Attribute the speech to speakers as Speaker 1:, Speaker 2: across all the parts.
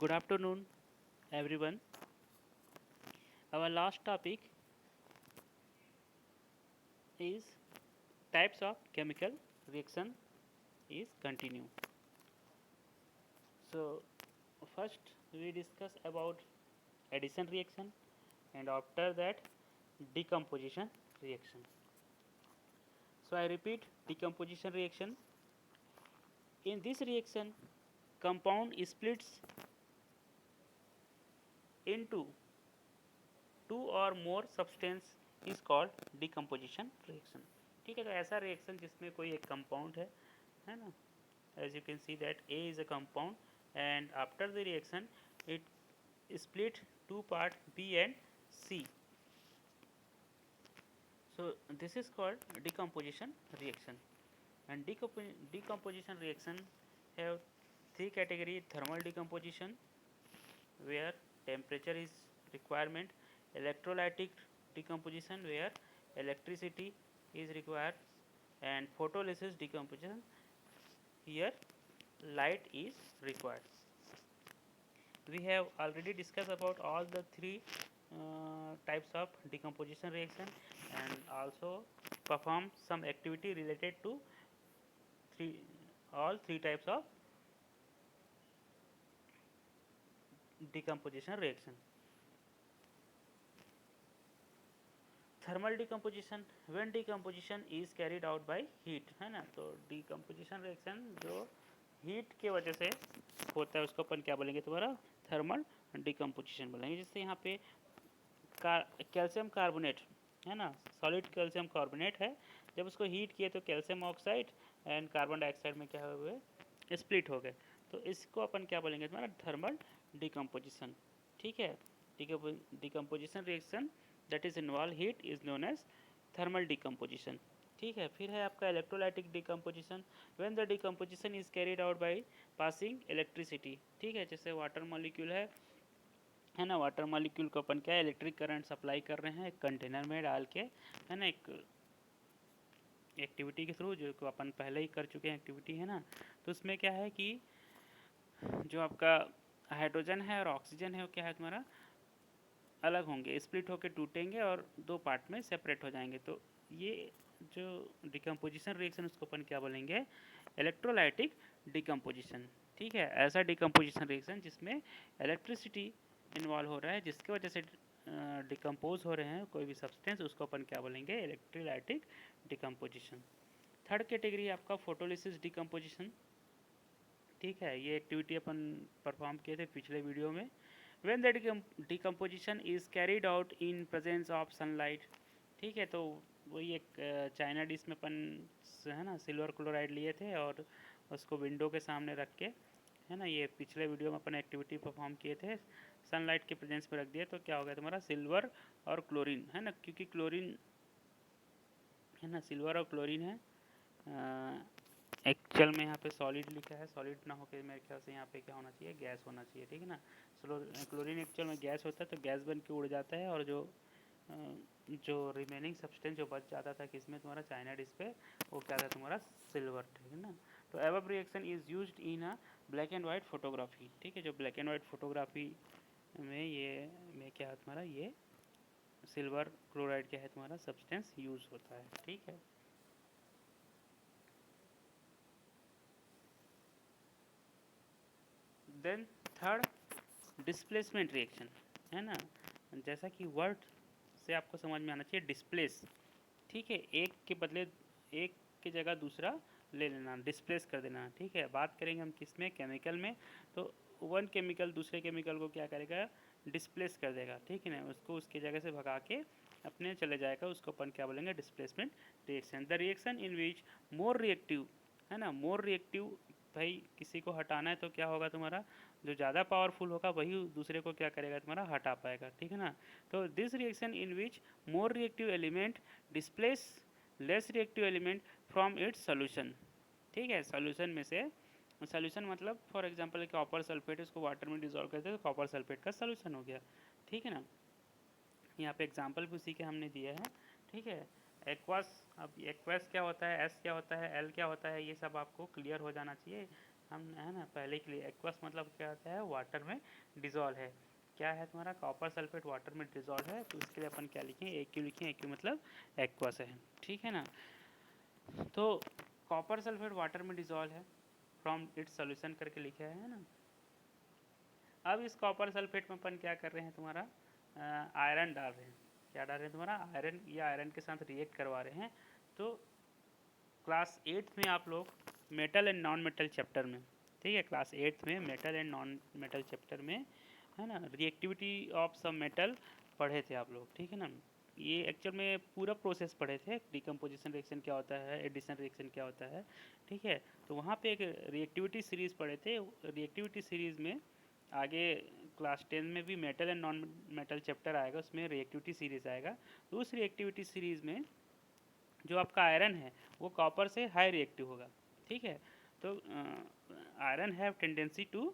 Speaker 1: Good afternoon, everyone. Our last topic is types of chemical reaction is continue. So, first we discuss about addition reaction and after that decomposition reaction. So, I repeat decomposition reaction. In this reaction, compound splits into two or more substance is called decomposition reaction. ठीक है, तो ऐसा reaction जिसमें कोई एक compound है ना. As you can see that A is a compound and after the reaction it split two part B and C. So this is called decomposition reaction. And decomposition reaction have three category: thermal decomposition where temperature is requirement, electrolytic decomposition where electricity is required, and photolysis decomposition here light is required. We have already discussed about all the three types of decomposition reaction and also perform some activity related to all three types of decomposition reaction. Thermal decomposition, when decomposition is carried out by heat, है ना. तो decomposition reaction जो heat के वजह से होता है उसको अपन क्या बोलेंगे, तुम्हारा थर्मल डिकम्पोजिशन बोलेंगे. जैसे यहाँ पे कैल्शियम कार्बोनेट है ना, सॉलिड कैल्शियम कार्बोनेट है, जब उसको हीट किए तो calcium oxide and carbon dioxide में क्या हुए, स्प्लिट हो गए. तो इसको अपन क्या बोलेंगे, तुम्हारा थर्मल डिकम्पोजिशन. ठीक है, decomposition reaction that is involve heat is known as thermal decomposition. ठीक है, फिर है आपका electrolytic decomposition when the decomposition is carried out by passing electricity. ठीक है, जैसे वाटर मॉलिक्यूल है ना, वाटर मॉलिक्यूल को अपन क्या इलेक्ट्रिक करंट सप्लाई कर रहे हैं एक कंटेनर में डाल के, है ना, एक एक्टिविटी के थ्रू जो अपन पहले ही कर चुके हैं एक्टिविटी, है ना. तो उसमें क्या है कि जो आपका हाइड्रोजन है और ऑक्सीजन है वो क्या है तुम्हारा अलग होंगे, स्प्लिट होकर टूटेंगे और दो पार्ट में सेपरेट हो जाएंगे. तो ये जो डिकम्पोजिशन रिएक्शन उसको अपन क्या बोलेंगे, इलेक्ट्रोलाइटिक डिकम्पोजिशन. ठीक है, ऐसा डिकम्पोजिशन रिएक्शन जिसमें इलेक्ट्रिसिटी इन्वॉल्व हो रहा है, जिसकी वजह से डिकम्पोज हो रहे हैं कोई भी सब्सटेंस, उसको अपन क्या बोलेंगे, इलेक्ट्रोलाइटिक डिकम्पोजिशन. थर्ड कैटेगरी आपका फोटोलिसिस डिकम्पोजिशन. ठीक है, ये एक्टिविटी अपन परफॉर्म किए थे पिछले वीडियो में. When the decomposition is carried out in presence of sunlight. ठीक है, तो वही एक चाइना डिश में अपन है ना सिल्वर क्लोराइड लिए थे और उसको विंडो के सामने रख के, है ना, ये पिछले वीडियो में अपन एक्टिविटी परफॉर्म किए थे, सनलाइट के प्रेजेंस में रख दिया तो क्या होगा तुम्हारा सिल्वर और क्लोरीन, है ना, क्योंकि क्लोरीन है ना, सिल्वर और क्लोरीन है. एक्चुअल में यहाँ पे सॉलिड लिखा है, सॉलिड ना होकर मेरे ख्याल से यहाँ पे क्या होना चाहिए, गैस होना चाहिए. ठीक है ना, क्लोरीन एक्चुअल में गैस होता है तो गैस बन के उड़ जाता है और जो रिमेनिंग सब्सटेंस जो बच जाता था किसमें तुम्हारा चाइना डिश पे, वो क्या था तुम्हारा सिल्वर. ठीक है ना. तो above reaction is used in a black and white photography. ठीक है, जो ब्लैक एंड वाइट फोटोग्राफी में ये में क्या है तुम्हारा, ये सिल्वर क्लोराइड क्या है तुम्हारा सब्सटेंस यूज होता है. ठीक है. देन थर्ड डिस्प्लेसमेंट रिएक्शन, है ना, जैसा कि वर्ड से आपको समझ में आना चाहिए डिस्प्लेस. ठीक है, एक के बदले एक की जगह दूसरा ले लेना, डिस्प्लेस कर देना. ठीक है, बात करेंगे हम किस में, केमिकल में. तो वन केमिकल दूसरे केमिकल को क्या करेगा, डिस्प्लेस कर देगा. ठीक है ना, उसको उसकी जगह से भगा के अपने चले जाएगा, उसको अपन क्या बोलेंगे, displacement reaction. The reaction in which more reactive, है ना, मोर रिएक्टिव, भाई किसी को हटाना है तो क्या होगा तुम्हारा, जो ज़्यादा पावरफुल होगा वही दूसरे को क्या करेगा तुम्हारा हटा पाएगा. ठीक है ना. तो this reaction in which more reactive element displace less reactive element from its solution. ठीक है, सोल्यूशन में से, सोल्यूशन मतलब फॉर एग्जांपल कॉपर सल्फेट, इसको वाटर में डिजोल्व करते हैं तो कॉपर सल्फेट का सोल्यूशन हो गया. ठीक है ना. यहाँ पे एग्जांपल भी उसी के हमने दिया है. ठीक है, एक्वास, अब एक्वास क्या होता है, एस क्या होता है, एल क्या होता है, ये सब आपको क्लियर हो जाना चाहिए. हम है ना पहले के लिए एक्वस मतलब क्या होता है, वाटर में डिजोल्व है। क्या है तुम्हारा, कॉपर सल्फेट वाटर में डिजोल्व है, तो इसके लिए अपन क्या लिखें, AQ लिखें। AQ मतलब एक्वस है, ठीक है ना। तो कॉपर सल्फेट वाटर में डिजोल्व है फ्रॉम इट्स सोल्यूशन करके लिखा है ना। अब इस कॉपर सल्फेट में अपन क्या कर रहे हैं, तुम्हारा आयरन डाल रहे हैं। क्या डाल रहे हैं, तुम्हारा आयरन, या आयरन के साथ रिएक्ट करवा रहे हैं। तो क्लास 8th में आप लोग metal and non metal chapter में, ठीक है, क्लास 8th में metal and non metal chapter में, है ना, रिएक्टिविटी ऑफ सब मेटल पढ़े थे आप लोग, ठीक है ना। ये एक्चुअल में पूरा प्रोसेस पढ़े थे, डिकम्पोजिशन रिएक्शन क्या होता है, एडिशन रिएक्शन क्या होता है, ठीक है। तो वहाँ पे एक रिएक्टिविटी सीरीज़ पढ़े थे। रिएक्टिविटी सीरीज़ में आगे क्लास 10 में भी metal and non metal chapter आएगा, उसमें रिएक्टिविटी सीरीज़ आएगा। तो उस रिएक्टिविटी सीरीज़ में जो आपका आयरन है वो कॉपर से हाई रिएक्टिव होगा, ठीक है। तो iron have tendency to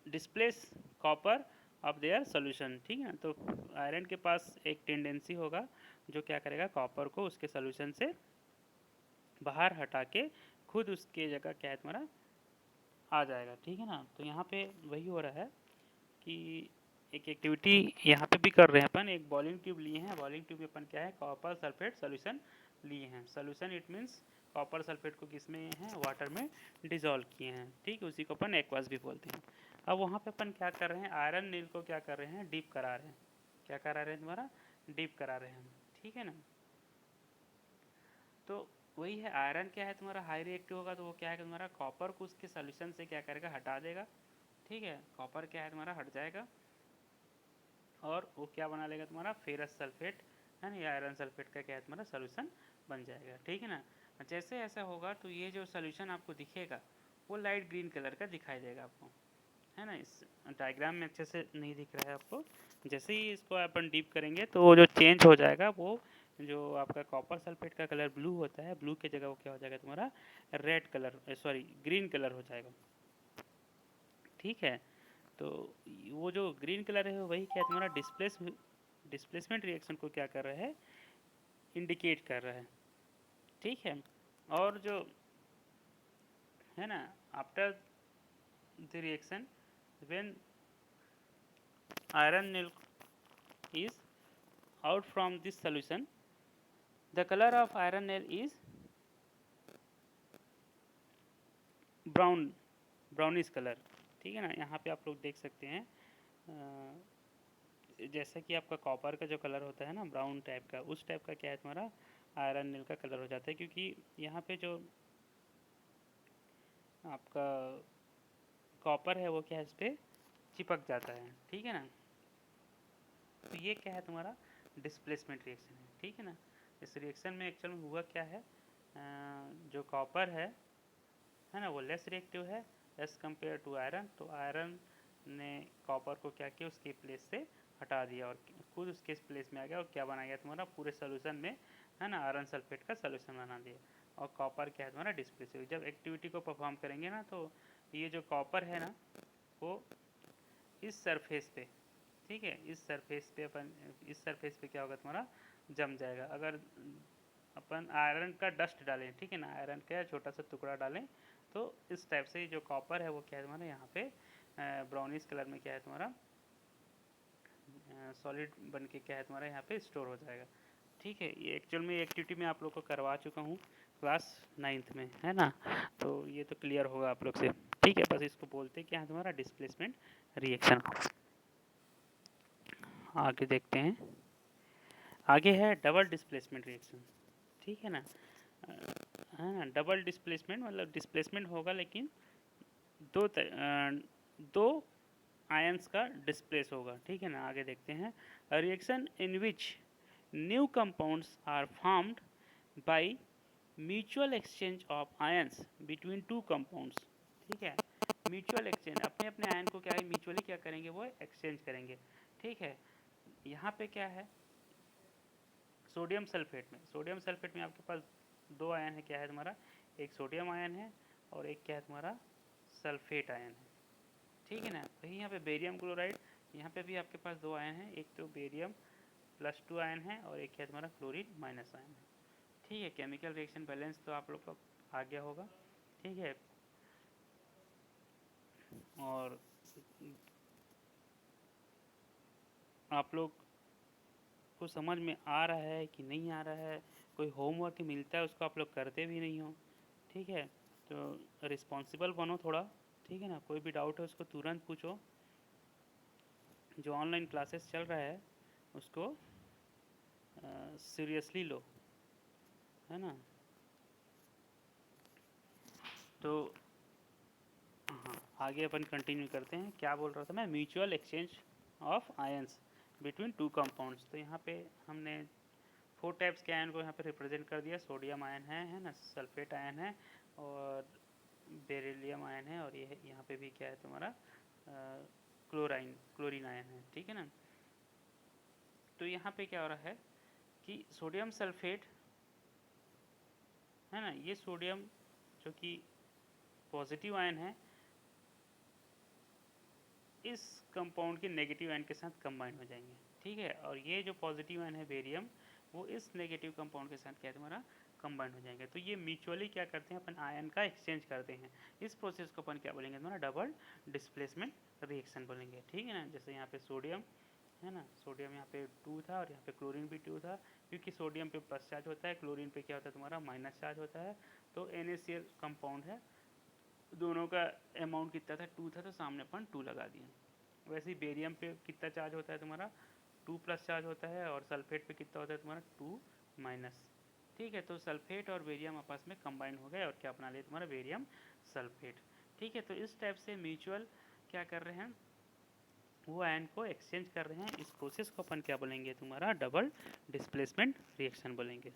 Speaker 1: displace copper of their solution, ठीक है। तो आयरन के पास एक टेंडेंसी होगा जो क्या करेगा, कॉपर को उसके सोल्यूशन से बाहर हटा के खुद उसके जगह क्या है तुम्हारा आ जाएगा, ठीक है ना। तो यहाँ पे वही हो रहा है कि एक एक्टिविटी यहाँ पे भी कर रहे हैं अपन। एक बॉलिंग ट्यूब लिए हैं, बॉलिंग ट्यूब में अपन क्या है, कॉपर सल्फेट सोल्यूशन लिए हैं। Solution it means copper sulphate को किस में हैं, वाटर में डिजोल्व किए हैं, ठीक है। उसी को अपन एक्वास भी बोलते हैं। अब वहाँ पे अपन क्या कर रहे हैं, आयरन नील को क्या कर रहे हैं, डीप करा रहे हैं। क्या करा रहे हैं तुम्हारा, डीप करा रहे हैं, ठीक है ना। तो वही है, आयरन क्या है तुम्हारा हाई रिएक्टिव होगा, तो वो क्या है तुम्हारा कॉपर को उसके सोल्यूशन से क्या करेगा, हटा देगा, ठीक है। कॉपर क्या है तुम्हारा हट जाएगा और वो क्या बना लेगा तुम्हारा फेरस सल्फेट, है ना, या आयरन सल्फेट का क्या है तुम्हारा सोल्यूशन बन जाएगा, ठीक है ना। जैसे ऐसा होगा तो ये जो सोल्यूशन आपको दिखेगा वो लाइट ग्रीन कलर का दिखाई देगा आपको, है ना। इस डायग्राम में अच्छे से नहीं दिख रहा है आपको। जैसे ही इसको अपन डीप करेंगे तो वो जो चेंज हो जाएगा, वो जो आपका कॉपर सल्फेट का कलर ब्लू होता है, ब्लू की जगह वो क्या हो जाएगा तुम्हारा red colour, sorry green colour हो जाएगा, ठीक है। तो वो जो ग्रीन कलर है वही क्या है तुम्हारा डिस्प्लेसमेंट रिएक्शन को क्या कर रहा है, इंडिकेट कर रहा है, ठीक है। और जो है ना, after the reaction when iron nail is out from this solution, the color of iron nail is brownish colour, ठीक है ना। यहाँ पे आप लोग देख सकते हैं जैसा कि आपका कॉपर का जो कलर होता है ना ब्राउन टाइप का, उस टाइप का क्या है तुम्हारा आयरन नील का कलर हो जाता है, क्योंकि यहाँ पे जो आपका कॉपर है वो क्या है इस पर चिपक जाता है, ठीक है ना। तो ये क्या है तुम्हारा डिस्प्लेसमेंट रिएक्शन है, ठीक है ना। इस रिएक्शन में एक्चुअल में हुआ क्या है, जो कॉपर है ना, वो लेस रिएक्टिव है एज कम्पेयर टू आयरन। तो आयरन ने कॉपर को क्या किया, उसके प्लेस से हटा दिया और खुद उसके प्लेस में आ गया, और क्या बना गया तुम्हारा पूरे सोल्यूशन में, है ना, आयरन सल्फेट का सोल्यूशन बना दिया। और कॉपर क्या है तुम्हारा डिस्प्लेस हुई। जब एक्टिविटी को परफॉर्म करेंगे ना, तो ये जो कॉपर है ना वो इस सरफेस पे, ठीक है, इस सरफेस पे अपन, इस सरफेस पे क्या होगा तुम्हारा जम जाएगा। अगर अपन आयरन का डस्ट डालें, ठीक है ना, आयरन का छोटा सा टुकड़ा डालें, तो इस टाइप से जो कॉपर है वो क्या है तुम्हारा यहाँ पे ब्राउनिश कलर में क्या है तुम्हारा सॉलिड बन के क्या है तुम्हारा यहाँ पे स्टोर हो जाएगा, ठीक है। ये एक्चुअल में एक्टिविटी में आप लोग को करवा चुका हूँ क्लास 9th में, है ना। तो ये तो क्लियर होगा आप लोग से, ठीक है। बस इसको बोलते क्या है तुम्हारा डिस्प्लेसमेंट रिएक्शन। आगे देखते हैं, आगे है डबल डिस्प्लेसमेंट रिएक्शन, ठीक है ना। है ना, डबल डिस्प्लेसमेंट मतलब डिस्प्लेसमेंट होगा लेकिन दो दो आयंस का डिस्प्लेस होगा, ठीक है ना। आगे देखते हैं, reaction in which new compounds are formed by mutual exchange of ions between two compounds, ठीक है। म्यूचुअल एक्सचेंज, अपने अपने आयन को क्या है म्यूचुअली क्या करेंगे, वो एक्सचेंज करेंगे, ठीक है। यहाँ पे क्या है सोडियम सल्फेट में आपके पास दो आयन है, क्या है तुम्हारा एक सोडियम आयन है और एक क्या है तुम्हारा सल्फेट आयन है, ठीक है ना। वही यहाँ पे बेरियम क्लोराइड, यहाँ पे भी आपके पास दो आयन है, एक तो बेरियम +2 आयन है और एक है तुम्हारा क्लोरीन माइनस आयन है, ठीक है। केमिकल रिएक्शन बैलेंस तो आप लोग को आ गया होगा, ठीक है। और आप लोग को समझ में आ रहा है कि नहीं आ रहा है, कोई होमवर्क मिलता है उसको आप लोग करते भी नहीं हो, ठीक है। तो रिस्पॉन्सिबल बनो थोड़ा, ठीक है ना। कोई भी डाउट है उसको तुरंत पूछो, जो ऑनलाइन क्लासेस चल रहा है उसको सीरियसली लो, है ना। तो हाँ, आगे अपन कंटिन्यू करते हैं। क्या बोल रहा था मैं, mutual exchange of ions between two compounds. तो यहाँ पे हमने 4 टाइप्स के आयन को यहाँ पे रिप्रेजेंट कर दिया। सोडियम आयन है ना, सल्फेट आयन है, और बेरिलियम आयन है, और ये यहाँ पे भी क्या है तुम्हारा क्लोरीन आयन है, ठीक है ना। तो यहाँ पे क्या हो रहा है कि सोडियम सल्फेट है ना, ये सोडियम जो कि पॉजिटिव आयन है इस कंपाउंड के नेगेटिव आयन के साथ कंबाइन हो जाएंगे, ठीक है। और ये जो पॉजिटिव आयन है बेरियम, वो इस नेगेटिव कंपाउंड के साथ क्या है तुम्हारा कंबाइन हो जाएंगे। तो ये म्यूचुअली क्या करते हैं, अपन आयन का एक्सचेंज करते हैं। इस प्रोसेस को अपन क्या बोलेंगे तुम्हारा, डबल डिस्प्लेसमेंट रिएक्शन बोलेंगे, ठीक है ना। जैसे यहाँ पे सोडियम है ना, सोडियम यहाँ पे 2 था और यहाँ पे क्लोरीन भी 2 था, क्योंकि सोडियम पे प्लस चार्ज होता है, क्लोरीन पे क्या होता है तुम्हारा माइनस चार्ज होता है। तो NaCl कंपाउंड है, दोनों का अमाउंट कितना था, 2 था, तो सामने अपन 2 लगा दिए। वैसे ही बेरियम पे कितना चार्ज होता है तुम्हारा, 2 प्लस चार्ज होता है, और सल्फेट पे कितना होता है तुम्हारा 2 माइनस, ठीक है। तो सल्फेट और बेरियम आपस में कंबाइन हो गए और क्या अपना लिया तुम्हारा बेरियम सल्फेट, ठीक है। तो इस टाइप से म्यूचुअल क्या कर रहे हैं, वो आयन को एक्सचेंज कर रहे हैं। इस प्रोसेस को अपन क्या बोलेंगे तुम्हारा, डबल डिस्प्लेसमेंट रिएक्शन बोलेंगे,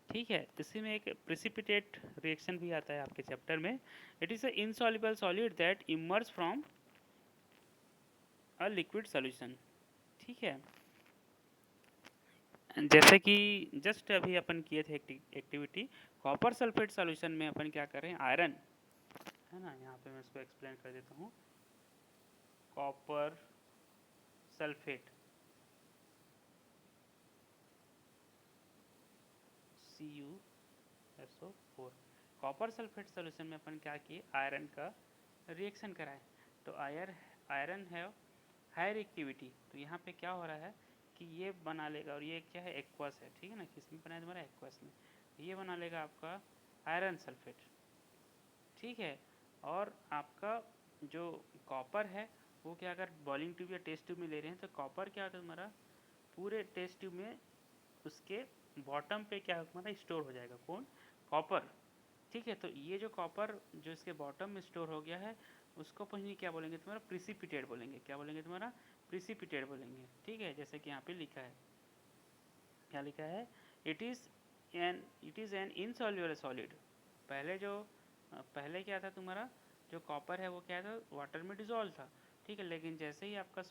Speaker 1: ठीक है। इसी में एक प्रेसिपिटेट रिएक्शन भी आता है आपके चैप्टर में। It is a insoluble solid that emerge from a liquid solution, ठीक है। जैसे कि जस्ट अभी अपन किए थे एक्टिविटी, कॉपर सल्फेट सॉल्यूशन में अपन क्या कर रहे हैं, आयरन है ना, यहाँ पे मैं इसको एक्सप्लेन कर देता हूँ। Copper sulphate CuSO4, copper sulphate solution में अपन क्या किए, आयरन का रिएक्शन कराए। तो आयरन है हाई रिएक्टिविटी, तो यहाँ पे क्या हो रहा है कि ये बना लेगा, और ये क्या है एक्वस है, ठीक है ना। किसमें बना है तुम्हारा एक्वस में, ये बना लेगा आपका आयरन सल्फेट, ठीक है। और आपका जो कॉपर है वो क्या, अगर बॉइलिंग ट्यूब या टेस्ट ट्यूब में ले रहे हैं तो कॉपर क्या होता है तुम्हारा पूरे टेस्ट ट्यूब में उसके बॉटम पे क्या तुम्हारा स्टोर हो जाएगा, कौन, कॉपर, ठीक है। तो ये जो कॉपर जो इसके बॉटम में स्टोर हो गया है उसको अपन क्या बोलेंगे तुम्हारा प्रिसिपिटेट बोलेंगे, क्या बोलेंगे तुम्हारा प्रिसिपिटेट बोलेंगे, ठीक है। जैसे कि यहाँ पे लिखा है, क्या लिखा है, it is an insoluble solid. पहले जो पहले क्या था तुम्हारा, जो कॉपर है वो क्या था, वाटर में डिजोल्व था, ठीक है। लेकिन जैसे ही आपका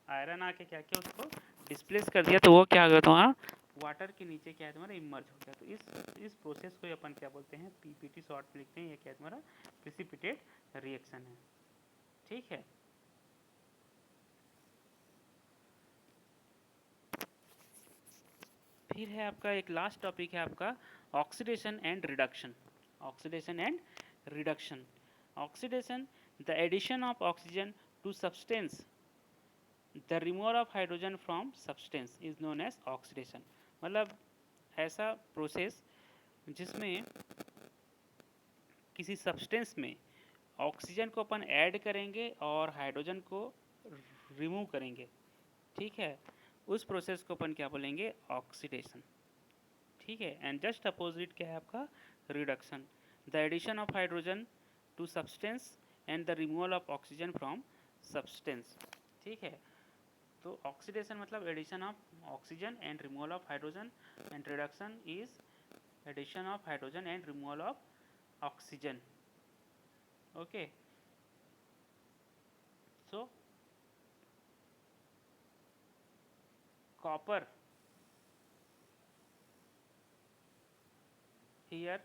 Speaker 1: आयरन आके क्या किया, उसको डिस्प्लेस कर दिया, तो वो क्या हो गया तुम्हारा वाटर के नीचे क्या है तुम्हारा इमर्ज हो गया। तो इस प्रोसेस को अपन क्या बोलते हैं, PPT शॉर्ट में लिखते हैं, ये क्या है तुम्हारा प्रिसिपिटेट रिएक्शन है, ठीक है। फिर है आपका एक लास्ट टॉपिक है आपका oxidation and reduction. Oxidation and reduction, oxidation the addition of oxygen to substance, the removal of hydrogen from substance is known as oxidation. मतलब ऐसा प्रोसेस जिसमें किसी सब्सटेंस में ऑक्सीजन को अपन ऐड करेंगे और हाइड्रोजन को रिमूव करेंगे, ठीक है। उस प्रोसेस को अपन क्या बोलेंगे, ऑक्सीडेशन, ठीक है। एंड जस्ट अपोजिट क्या है आपका reduction, the addition of hydrogen to substance and the removal of oxygen from substance, ठीक है। तो ऑक्सीडेशन मतलब addition of oxygen and removal of hydrogen, and reduction is addition of hydrogen and removal of oxygen, okay. So copper here